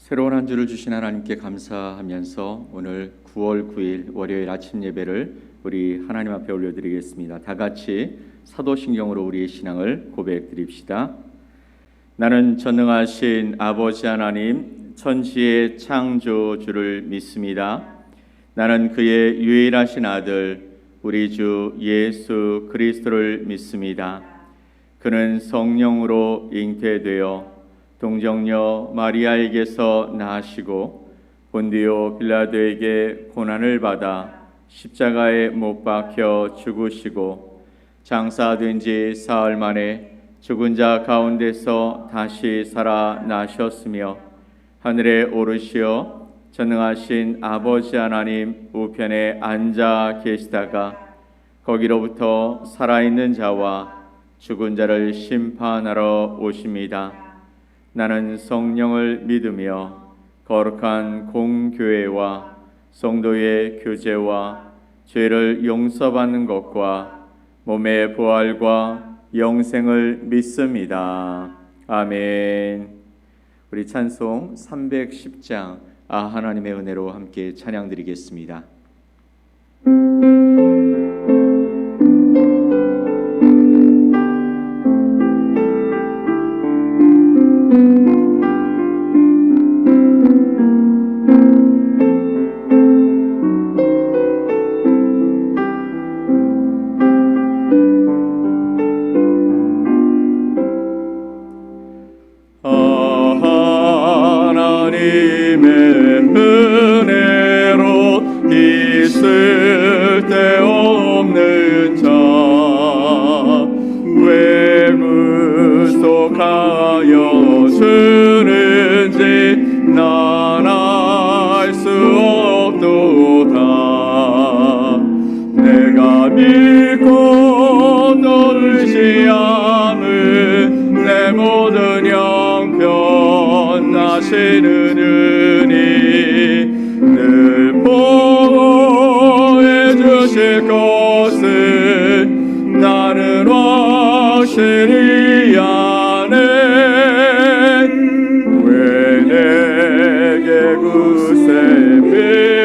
새로운 한 주를 주신 하나님께 감사하면서 오늘 9월 9일 월요일 아침 예배를 우리 하나님 앞에 올려드리겠습니다. 다 같이 사도신경으로 우리의 신앙을 고백드립시다. 나는 전능하신 아버지 하나님 천지의 창조주를 믿습니다. 나는 그의 유일하신 아들 우리 주 예수 그리스도를 믿습니다. 그는 성령으로 잉태되어 동정녀 마리아에게서 나시고 본디오 빌라도에게 고난을 받아 십자가에 못 박혀 죽으시고 장사된 지 사흘 만에 죽은 자 가운데서 다시 살아나셨으며 하늘에 오르시어 전능하신 아버지 하나님 우편에 앉아 계시다가 거기로부터 살아있는 자와 죽은 자를 심판하러 오십니다. 나는 성령을 믿으며 거룩한 공교회와 성도의 교제와 죄를 용서받는 것과 몸의 부활과 영생을 믿습니다. 아멘. 우리 찬송 310장 하나님의 은혜로 함께 찬양드리겠습니다. 하시는 은이 늘 보호해 주실 것은 나는 확실히 아네. 왜 내게 굳세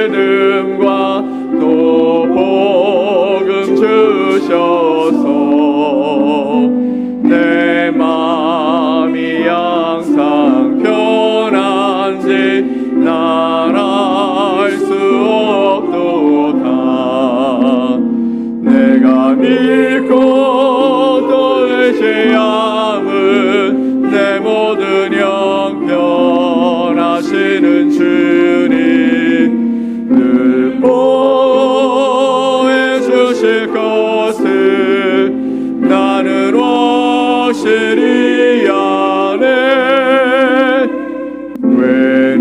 믿음과 또 복음 주셔서 내 마음이 항상 난 알 수 없도다. 내가 믿고 또 의지함은 내 모든 형편 하시는 주님 늘 보호해 주실 것을 나는 확실히 아네.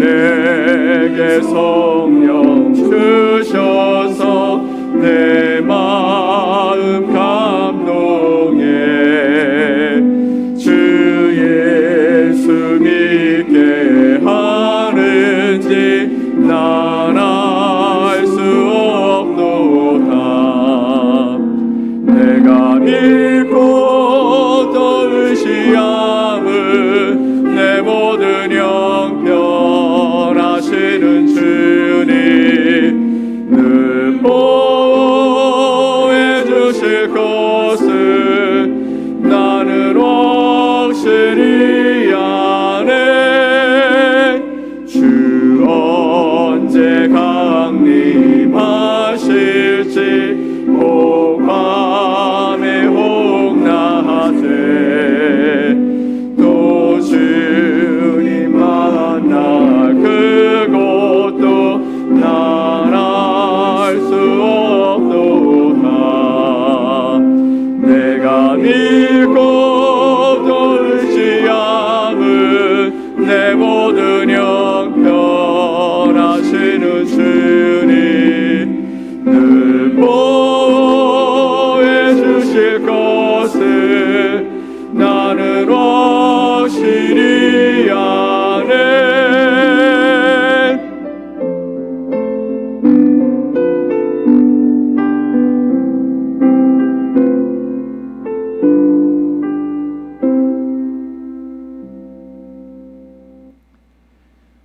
내게 성령 주셔서 내 마음 감동해 주 예수 믿게 하는지 난 알 수 없도다. 내가 믿고 또 의지함은 내 모든 형편 하시는 주님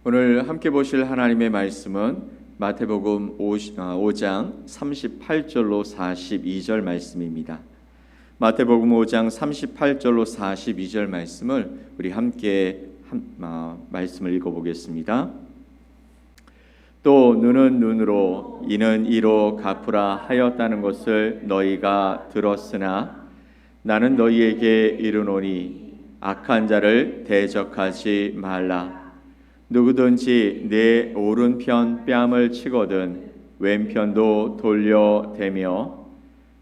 오늘 함께 보실 하나님의 말씀은 마태복음 5장 38절로 42절 말씀입니다. 마태복음 5장 38절로 42절 말씀을 우리 함께 말씀을 읽어보겠습니다. 또 눈은 눈으로 이는 이로 갚으라 하였다는 것을 너희가 들었으나 나는 너희에게 이르노니 악한 자를 대적하지 말라. 누구든지 내 오른편 뺨을 치거든 왼편도 돌려대며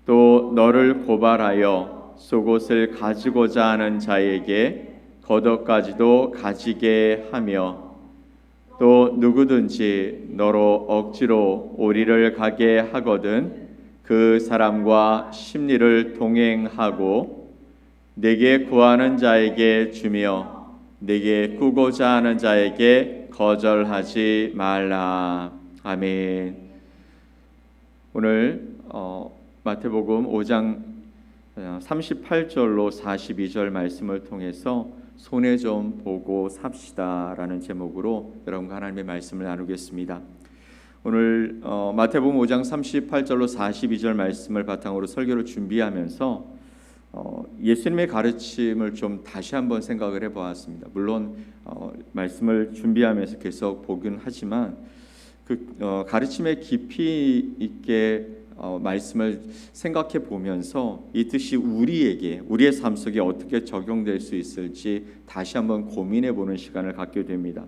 또 너를 고발하여 속옷을 가지고자 하는 자에게 겉옷까지도 가지게 하며 또 누구든지 너로 억지로 오리를 가게 하거든 그 사람과 심리를 동행하고 내게 구하는 자에게 주며 내게 꾸고자 하는 자에게 거절하지 말라. 아멘. 오늘 마태복음 5장 38절로 42절 말씀을 통해서 손에 좀 보고 삽시다라는 제목으로 여러분과 하나님의 말씀을 나누겠습니다. 오늘 마태복음 5장 38절로 42절 말씀을 바탕으로 설교를 준비하면서 예수님의 가르침을 좀 다시 한번 생각을 해보았습니다. 물론 말씀을 준비하면서 계속 보긴 하지만 그 가르침의 깊이 있게 말씀을 생각해 보면서 이 뜻이 우리의 삶 속에 어떻게 적용될 수 있을지 다시 한번 고민해 보는 시간을 갖게 됩니다.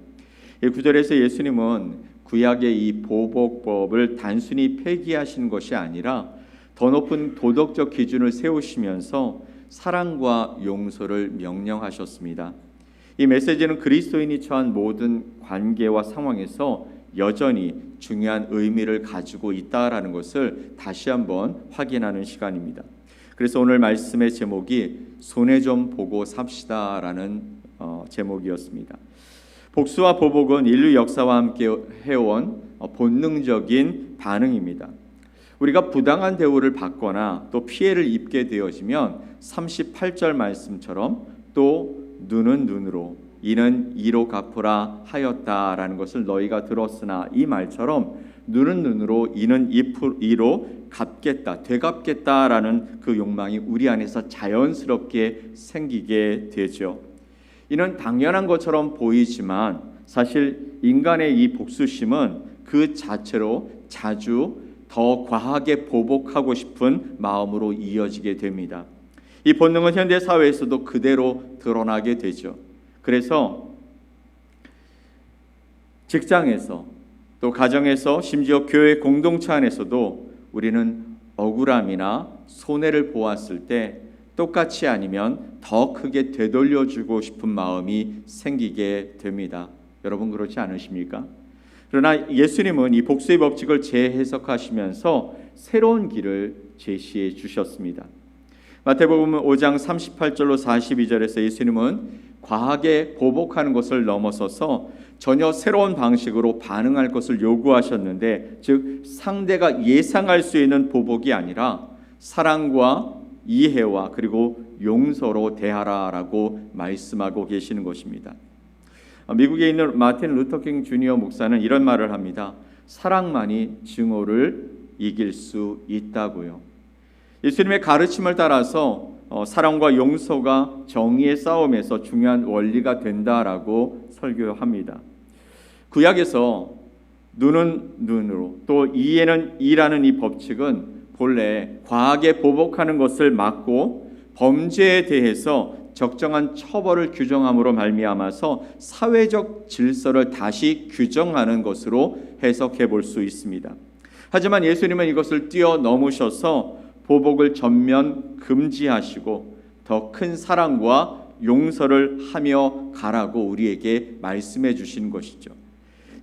이 구절에서 예수님은 구약의 이 보복법을 단순히 폐기하신 것이 아니라 더 높은 도덕적 기준을 세우시면서 사랑과 용서를 명령하셨습니다. 이 메시지는 그리스도인이 처한 모든 관계와 상황에서 여전히 중요한 의미를 가지고 있다라는 것을 다시 한번 확인하는 시간입니다. 그래서 오늘 말씀의 제목이 손에 좀 보고 삽시다라는 제목이었습니다. 복수와 보복은 인류 역사와 함께 해온 본능적인 반응입니다. 우리가 부당한 대우를 받거나 또 피해를 입게 되어지면 38절 말씀처럼 또 눈은 눈으로 이는 이로 갚으라 하였다라는 것을 너희가 들었으나 이 말처럼 눈은 눈으로 이는 이로 갚겠다, 되갚겠다라는 그 욕망이 우리 안에서 자연스럽게 생기게 되죠. 이는 당연한 것처럼 보이지만 사실 인간의 이 복수심은 그 자체로 자주 더 과하게 보복하고 싶은 마음으로 이어지게 됩니다. 이 본능은 현대 사회에서도 그대로 드러나게 되죠. 그래서 직장에서 또 가정에서 심지어 교회 공동체 안에서도 우리는 억울함이나 손해를 보았을 때 똑같이 아니면 더 크게 되돌려주고 싶은 마음이 생기게 됩니다. 여러분 그렇지 않으십니까? 그러나 예수님은 이 복수의 법칙을 재해석하시면서 새로운 길을 제시해 주셨습니다. 마태복음 5장 38절로 42절에서 예수님은 과하게 보복하는 것을 넘어서서 전혀 새로운 방식으로 반응할 것을 요구하셨는데, 즉 상대가 예상할 수 있는 보복이 아니라 사랑과 이해와 그리고 용서로 대하라라고 말씀하고 계시는 것입니다. 미국에 있는 마틴 루터킹 주니어 목사는 이런 말을 합니다. 사랑만이 증오를 이길 수 있다고요. 예수님의 가르침을 따라서 사랑과 용서가 정의의 싸움에서 중요한 원리가 된다라고 설교합니다. 구약에서 눈은 눈으로 또 이에는 이라는 이 법칙은 본래 과하게 보복하는 것을 막고 범죄에 대해서 적정한 처벌을 규정함으로 말미암아서 사회적 질서를 다시 규정하는 것으로 해석해 볼 수 있습니다. 하지만 예수님은 이것을 뛰어넘으셔서 보복을 전면 금지하시고 더 큰 사랑과 용서를 하며 가라고 우리에게 말씀해 주신 것이죠.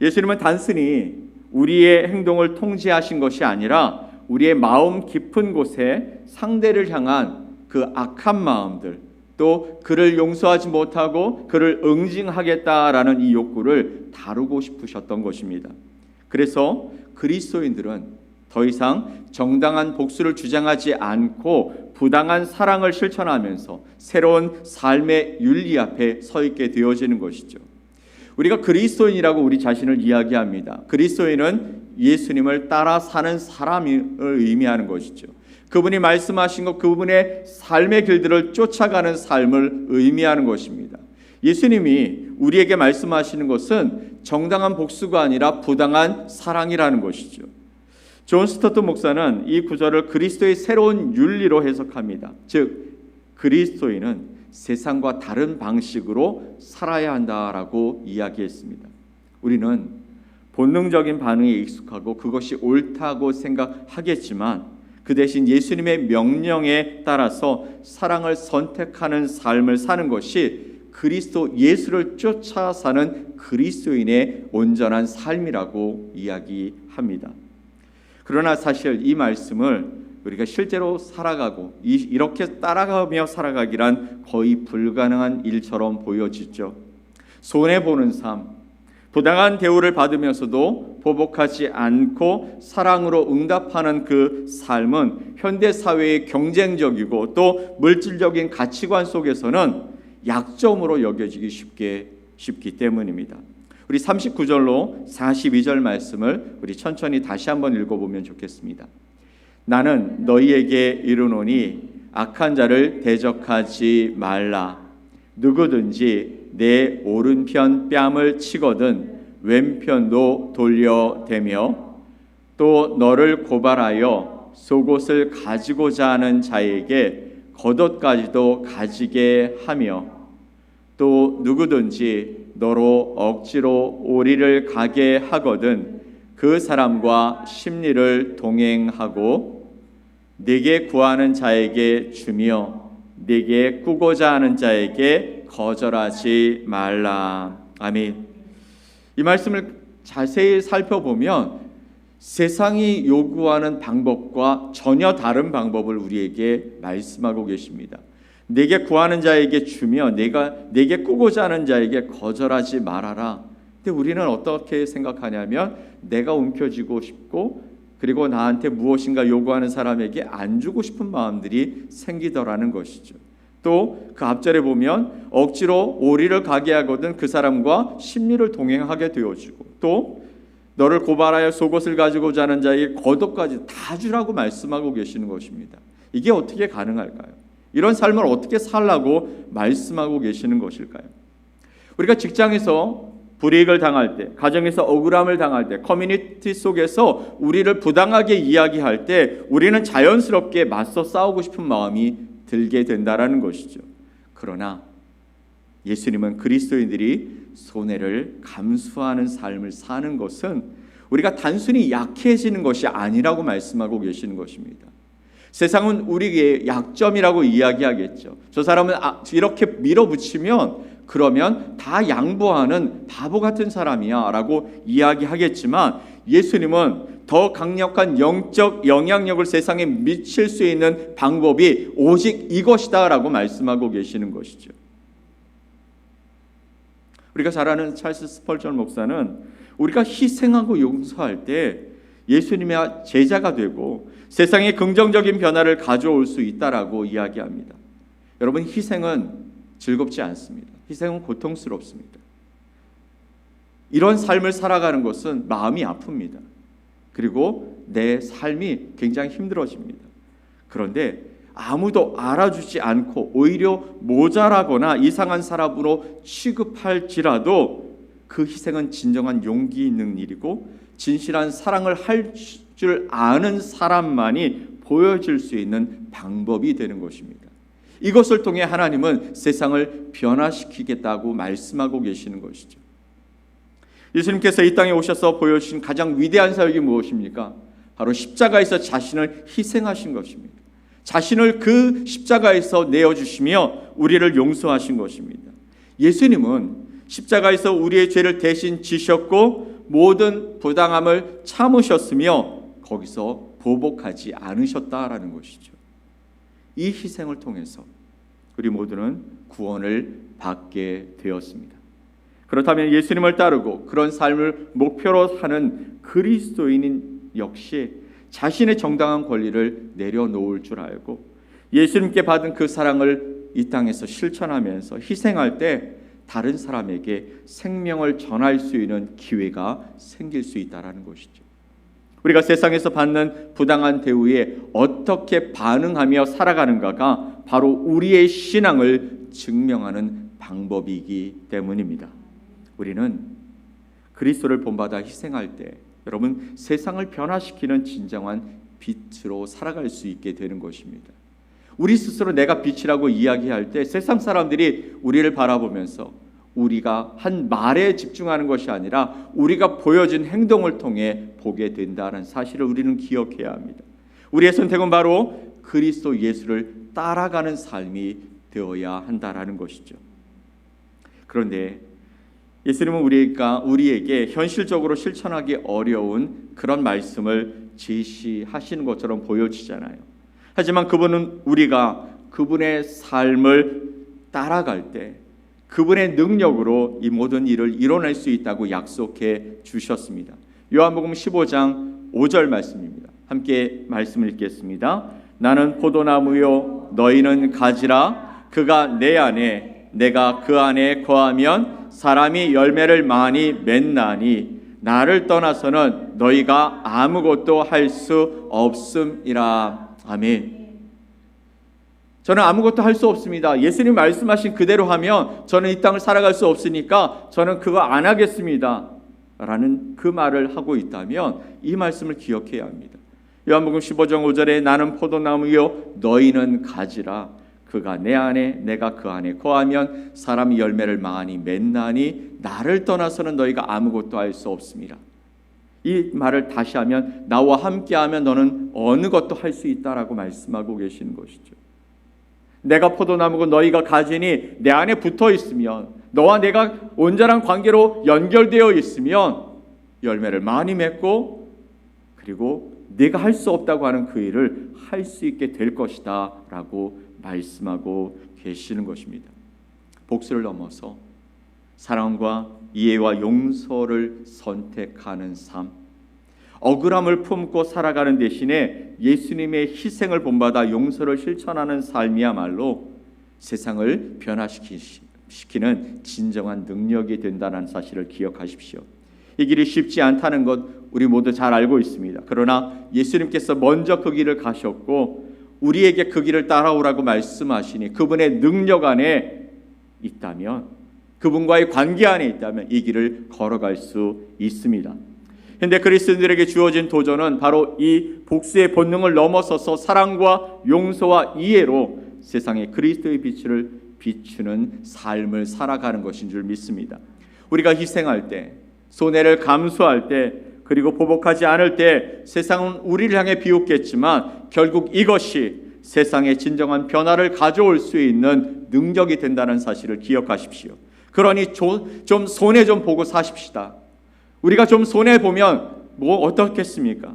예수님은 단순히 우리의 행동을 통제하신 것이 아니라 우리의 마음 깊은 곳에 상대를 향한 그 악한 마음들, 또 그를 용서하지 못하고 그를 응징하겠다라는 이 욕구를 다루고 싶으셨던 것입니다. 그래서 그리스도인들은 더 이상 정당한 복수를 주장하지 않고 부당한 사랑을 실천하면서 새로운 삶의 윤리 앞에 서 있게 되어지는 것이죠. 우리가 그리스도인이라고 우리 자신을 이야기합니다. 그리스도인은 예수님을 따라 사는 사람을 의미하는 것이죠. 그분이 말씀하신 것, 그분의 삶의 길들을 쫓아가는 삶을 의미하는 것입니다. 예수님이 우리에게 말씀하시는 것은 정당한 복수가 아니라 부당한 사랑이라는 것이죠. 존 스토트 목사는 이 구절을 그리스도의 새로운 윤리로 해석합니다. 즉, 그리스도인은 세상과 다른 방식으로 살아야 한다라고 이야기했습니다. 우리는 본능적인 반응에 익숙하고 그것이 옳다고 생각하겠지만 그 대신 예수님의 명령에 따라서 사랑을 선택하는 삶을 사는 것이 그리스도 예수를 쫓아 사는 그리스도인의 온전한 삶이라고 이야기합니다. 그러나 사실 이 말씀을 우리가 실제로 살아가고 이렇게 따라가며 살아가기란 거의 불가능한 일처럼 보여지죠. 손해보는 삶, 부당한 대우를 받으면서도 보복하지 않고 사랑으로 응답하는 그 삶은 현대사회의 경쟁적이고 또 물질적인 가치관 속에서는 약점으로 여겨지기 쉽기 때문입니다. 우리 39절로 42절 말씀을 우리 천천히 다시 한번 읽어보면 좋겠습니다. 나는 너희에게 이르노니 악한 자를 대적하지 말라. 누구든지 내 오른편 뺨을 치거든 왼편도 돌려대며 또 너를 고발하여 속옷을 가지고자 하는 자에게 겉옷까지도 가지게 하며 또 누구든지 너로 억지로 오리를 가게 하거든 그 사람과 심리를 동행하고 네게 구하는 자에게 주며 네게 꾸고자 하는 자에게 거절하지 말라. 아멘. 이 말씀을 자세히 살펴보면 세상이 요구하는 방법과 전혀 다른 방법을 우리에게 말씀하고 계십니다. 내게 구하는 자에게 주며 내게 꾸고자 하는 자에게 거절하지 말아라. 근데 우리는 어떻게 생각하냐면 내가 움켜쥐고 싶고 그리고 나한테 무엇인가 요구하는 사람에게 안 주고 싶은 마음들이 생기더라는 것이죠. 또 그 앞절에 보면 억지로 오리를 가게 하거든 그 사람과 심리를 동행하게 되어주고 또 너를 고발하여 속옷을 가지고자 하는 자에게 겉옷까지 다 주라고 말씀하고 계시는 것입니다. 이게 어떻게 가능할까요? 이런 삶을 어떻게 살라고 말씀하고 계시는 것일까요? 우리가 직장에서 불이익을 당할 때, 가정에서 억울함을 당할 때, 커뮤니티 속에서 우리를 부당하게 이야기할 때 우리는 자연스럽게 맞서 싸우고 싶은 마음이 들게 된다라는 것이죠. 그러나 예수님은 그리스도인들이 손해를 감수하는 삶을 사는 것은 우리가 단순히 약해지는 것이 아니라고 말씀하고 계시는 것입니다. 세상은 우리에게 약점이라고 이야기하겠죠. 저 사람은 이렇게 밀어붙이면 그러면 다 양보하는 바보 같은 사람이야 라고 이야기하겠지만 예수님은 더 강력한 영적 영향력을 세상에 미칠 수 있는 방법이 오직 이것이다 라고 말씀하고 계시는 것이죠. 우리가 잘 아는 찰스 스펄전 목사는 우리가 희생하고 용서할 때 예수님의 제자가 되고 세상에 긍정적인 변화를 가져올 수 있다라고 이야기합니다. 여러분, 희생은 즐겁지 않습니다. 희생은 고통스럽습니다. 이런 삶을 살아가는 것은 마음이 아픕니다. 그리고 내 삶이 굉장히 힘들어집니다. 그런데 아무도 알아주지 않고 오히려 모자라거나 이상한 사람으로 취급할지라도 그 희생은 진정한 용기 있는 일이고 진실한 사랑을 할 줄 아는 사람만이 보여줄 수 있는 방법이 되는 것입니다. 이것을 통해 하나님은 세상을 변화시키겠다고 말씀하고 계시는 것이죠. 예수님께서 이 땅에 오셔서 보여주신 가장 위대한 사역이 무엇입니까? 바로 십자가에서 자신을 희생하신 것입니다. 자신을 그 십자가에서 내어주시며 우리를 용서하신 것입니다. 예수님은 십자가에서 우리의 죄를 대신 지셨고 모든 부당함을 참으셨으며 거기서 보복하지 않으셨다라는 것이죠. 이 희생을 통해서 우리 모두는 구원을 받게 되었습니다. 그렇다면 예수님을 따르고 그런 삶을 목표로 사는 그리스도인인 역시 자신의 정당한 권리를 내려놓을 줄 알고 예수님께 받은 그 사랑을 이 땅에서 실천하면서 희생할 때 다른 사람에게 생명을 전할 수 있는 기회가 생길 수 있다는 것이죠. 우리가 세상에서 받는 부당한 대우에 어떻게 반응하며 살아가는가가 바로 우리의 신앙을 증명하는 방법이기 때문입니다. 우리는 그리스도를 본받아 희생할 때 여러분 세상을 변화시키는 진정한 빛으로 살아갈 수 있게 되는 것입니다. 우리 스스로 내가 빛이라고 이야기할 때 세상 사람들이 우리를 바라보면서 우리가 한 말에 집중하는 것이 아니라 우리가 보여진 행동을 통해 보게 된다는 사실을 우리는 기억해야 합니다. 우리의 선택은 바로 그리스도 예수를 따라가는 삶이 되어야 한다라는 것이죠. 그런데 예수님은 우리에게 현실적으로 실천하기 어려운 그런 말씀을 제시하시는 것처럼 보여지잖아요. 하지만 그분은 우리가 그분의 삶을 따라갈 때 그분의 능력으로 이 모든 일을 이뤄낼 수 있다고 약속해 주셨습니다. 요한복음 15장 5절 말씀입니다. 함께 말씀을 읽겠습니다. 나는 포도나무요 너희는 가지라. 그가 내 안에 내가 그 안에 거하면 사람이 열매를 많이 맺나니 나를 떠나서는 너희가 아무것도 할 수 없음이라. 아멘. 저는 아무것도 할 수 없습니다. 예수님 말씀하신 그대로 하면 저는 이 땅을 살아갈 수 없으니까 저는 그거 안 하겠습니다 라는 그 말을 하고 있다면 이 말씀을 기억해야 합니다. 요한복음 15장 5절에 나는 포도나무요 너희는 가지라. 그가 내 안에 내가 그 안에 거하면 사람이 열매를 많이 맺나니 나를 떠나서는 너희가 아무것도 할 수 없습니다. 이 말을 다시 하면 나와 함께하면 너는 어느 것도 할 수 있다라고 말씀하고 계시는 것이죠. 내가 포도나무고 너희가 가지니 내 안에 붙어 있으면 너와 내가 온전한 관계로 연결되어 있으면 열매를 많이 맺고 그리고 내가 할 수 없다고 하는 그 일을 할 수 있게 될 것이다 라고 말씀하고 계시는 것입니다. 복수를 넘어서 사랑과 이해와 용서를 선택하는 삶, 억울함을 품고 살아가는 대신에 예수님의 희생을 본받아 용서를 실천하는 삶이야말로 세상을 변화시키는 진정한 능력이 된다는 사실을 기억하십시오. 이 길이 쉽지 않다는 것 우리 모두 잘 알고 있습니다. 그러나 예수님께서 먼저 그 길을 가셨고 우리에게 그 길을 따라오라고 말씀하시니 그분의 능력 안에 있다면, 그분과의 관계 안에 있다면 이 길을 걸어갈 수 있습니다. 그런데 그리스도인들에게 주어진 도전은 바로 이 복수의 본능을 넘어서서 사랑과 용서와 이해로 세상에 그리스도의 빛을 비추는 삶을 살아가는 것인 줄 믿습니다. 우리가 희생할 때, 손해를 감수할 때, 그리고 보복하지 않을 때 세상은 우리를 향해 비웃겠지만 결국 이것이 세상에 진정한 변화를 가져올 수 있는 능력이 된다는 사실을 기억하십시오. 그러니 좀 손해 좀 보고 사십시다. 우리가 좀 손해 보면 뭐 어떻겠습니까?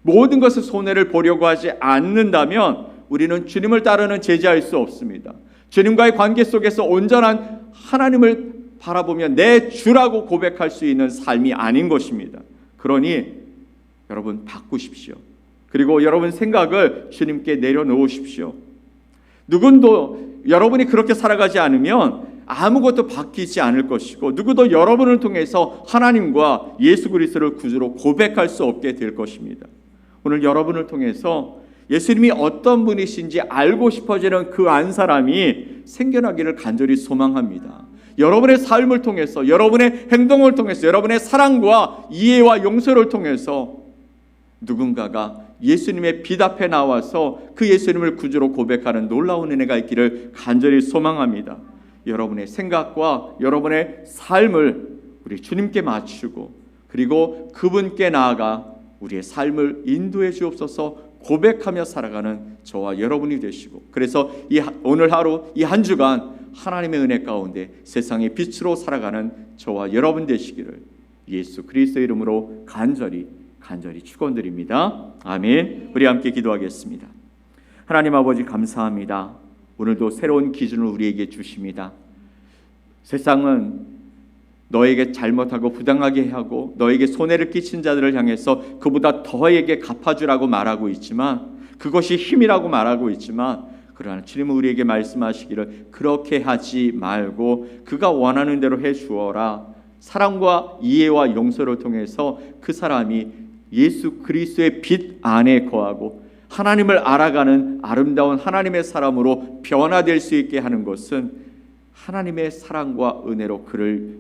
모든 것을 손해를 보려고 하지 않는다면 우리는 주님을 따르는 제자일 수 없습니다. 주님과의 관계 속에서 온전한 하나님을 바라보며 내 주라고 고백할 수 있는 삶이 아닌 것입니다. 그러니 여러분 바꾸십시오. 그리고 여러분 생각을 주님께 내려놓으십시오. 누구도 여러분이 그렇게 살아가지 않으면 아무것도 바뀌지 않을 것이고 누구도 여러분을 통해서 하나님과 예수 그리스도를 구주로 고백할 수 없게 될 것입니다. 오늘 여러분을 통해서 예수님이 어떤 분이신지 알고 싶어지는 그 한 사람이 생겨나기를 간절히 소망합니다. 여러분의 삶을 통해서, 여러분의 행동을 통해서, 여러분의 사랑과 이해와 용서를 통해서 누군가가 예수님의 빛 앞에 나와서 그 예수님을 구주로 고백하는 놀라운 은혜가 있기를 간절히 소망합니다. 여러분의 생각과 여러분의 삶을 우리 주님께 맞추고 그리고 그분께 나아가 우리의 삶을 인도해 주옵소서 고백하며 살아가는 저와 여러분이 되시고, 그래서 오늘 하루 이 한 주간 하나님의 은혜 가운데 세상의 빛으로 살아가는 저와 여러분 되시기를 예수 그리스도의 이름으로 간절히 축원드립니다. 아멘. 우리 함께 기도하겠습니다. 하나님 아버지 감사합니다. 오늘도 새로운 기준을 우리에게 주십니다. 세상은 너에게 잘못하고 부당하게 하고 너에게 손해를 끼친 자들을 향해서 그보다 더에게 갚아주라고 말하고 있지만, 그것이 힘이라고 말하고 있지만, 그러나 주님은 우리에게 말씀하시기를 그렇게 하지 말고 그가 원하는 대로 해주어라. 사랑과 이해와 용서를 통해서 그 사람이 예수 그리스도의 빛 안에 거하고 하나님을 알아가는 아름다운 하나님의 사람으로 변화될 수 있게 하는 것은 하나님의 사랑과 은혜로 그를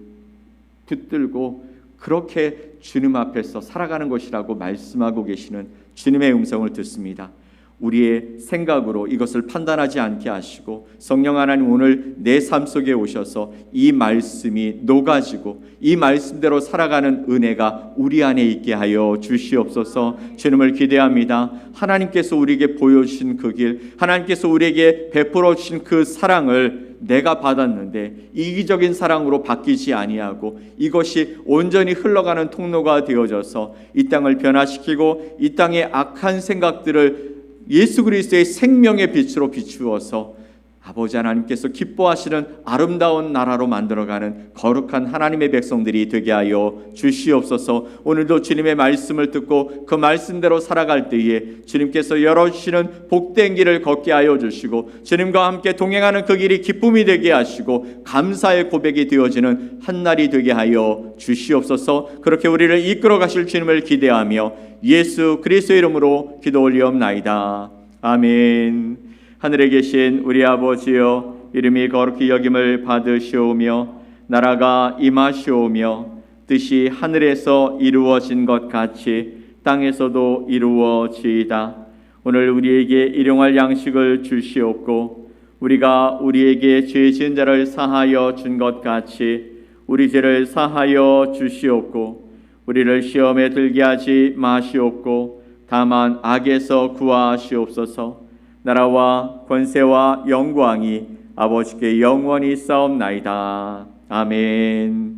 붙들고 그렇게 주님 앞에서 살아가는 것이라고 말씀하고 계시는 주님의 음성을 듣습니다. 우리의 생각으로 이것을 판단하지 않게 하시고 성령 하나님 오늘 내 삶 속에 오셔서 이 말씀이 녹아지고 이 말씀대로 살아가는 은혜가 우리 안에 있게 하여 주시옵소서. 주님을 기대합니다. 하나님께서 우리에게 보여주신 그 길, 하나님께서 우리에게 베풀어 주신 그 사랑을 내가 받았는데 이기적인 사랑으로 바뀌지 아니하고 이것이 온전히 흘러가는 통로가 되어져서 이 땅을 변화시키고 이 땅의 악한 생각들을 예수 그리스도의 생명의 빛으로 비추어서 아버지 하나님께서 기뻐하시는 아름다운 나라로 만들어가는 거룩한 하나님의 백성들이 되게 하여 주시옵소서. 오늘도 주님의 말씀을 듣고 그 말씀대로 살아갈 때에 주님께서 열어주시는 복된 길을 걷게 하여 주시고 주님과 함께 동행하는 그 길이 기쁨이 되게 하시고 감사의 고백이 되어지는 한날이 되게 하여 주시옵소서. 그렇게 우리를 이끌어 가실 주님을 기대하며 예수 그리스도의 이름으로 기도 올리옵나이다. 아멘. 하늘에 계신 우리 아버지여, 이름이 거룩히 여김을 받으시오며 나라가 임하시오며 뜻이 하늘에서 이루어진 것 같이 땅에서도 이루어지이다. 오늘 우리에게 일용할 양식을 주시옵고 우리가 우리에게 죄 지은 자를 사하여 준 것 같이 우리 죄를 사하여 주시옵고 우리를 시험에 들게 하지 마시옵고 다만 악에서 구하시옵소서. 나라와 권세와 영광이 아버지께 영원히 싸움나이다. 아멘.